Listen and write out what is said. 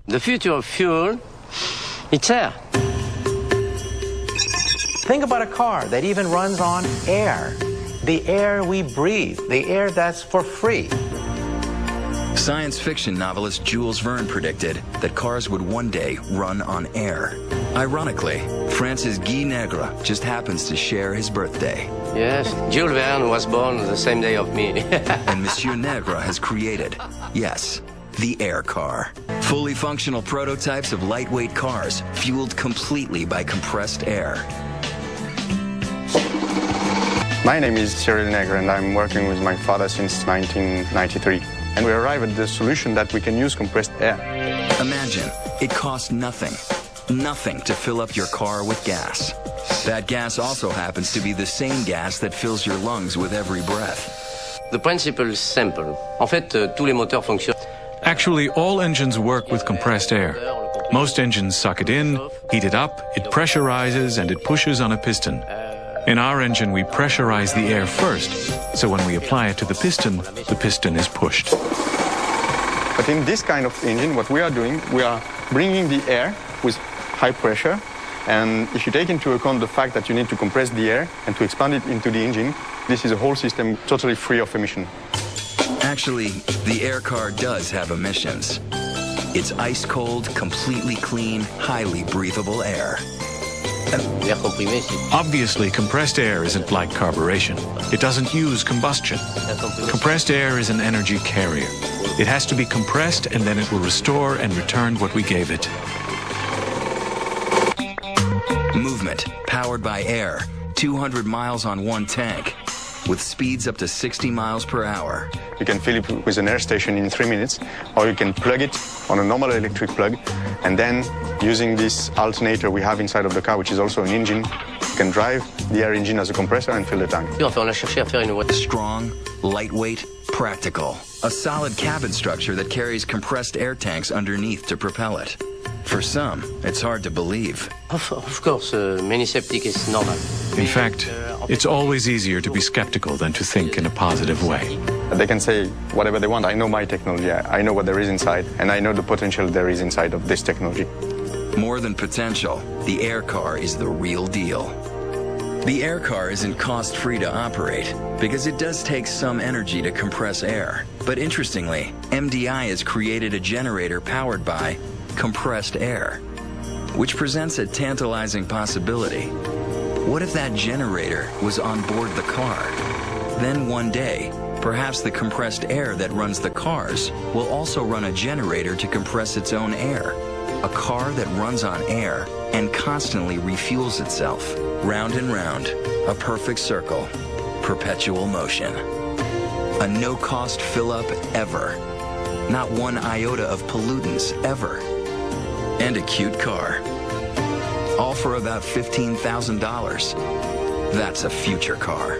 The future of fuel, it's air. Think about a car that even runs on air. The air we breathe, the air that's for free. Science fiction novelist Jules Verne predicted that cars would one day run on air. Ironically, France's Guy Negre just happens to share his birthday. Yes, Jules Verne was born the same day of me. And Monsieur Negre has created, yes, the air car. Fully functional prototypes of lightweight cars fueled completely by compressed air. My name is Cyril Negre and I'm working with my father since 1993. And we arrived at the solution that we can use compressed air. Imagine, it costs nothing to fill up your car with gas. That gas also happens to be the same gas that fills your lungs with every breath. The principle is simple. En fait, tous les moteurs fonctionnent. Actually, all engines work with compressed air. Most engines suck it in, heat it up, it pressurizes, and it pushes on a piston. In our engine, we pressurize the air first, so when we apply it to the piston is pushed. But in this kind of engine, what we are doing, we are bringing the air with high pressure, and if you take into account the fact that you need to compress the air and to expand it into the engine, this is a whole system totally free of emission. Actually, the air car does have emissions. It's ice-cold, completely clean, highly breathable air. Obviously, compressed air isn't like carburation. It doesn't use combustion. Compressed air is an energy carrier. It has to be compressed and then it will restore and return what we gave it. Movement, powered by air, 200 miles on one tank, with speeds up to 60 miles per hour. You can fill it with an air station in 3 minutes, or you can plug it on a normal electric plug, and then using this alternator we have inside of the car, which is also an engine, you can drive the air engine as a compressor and fill the tank. Strong, lightweight, practical. A solid cabin structure that carries compressed air tanks underneath to propel it. For some, it's hard to believe. Of course, many skeptics is normal. In fact, it's always easier to be skeptical than to think in a positive way. They can say whatever they want. I know my technology, I know what there is inside, and I know the potential there is inside of this technology. More than potential, the air car is the real deal. The air car isn't cost-free to operate because it does take some energy to compress air. But interestingly, MDI has created a generator powered by compressed air, which presents a tantalizing possibility. What if that generator was on board the car? Then one day, perhaps the compressed air that runs the cars will also run a generator to compress its own air. A car that runs on air and constantly refuels itself. Round and round, a perfect circle, perpetual motion. A no-cost fill-up ever. Not one iota of pollutants ever. And a cute car. All for about $15,000. That's a future car.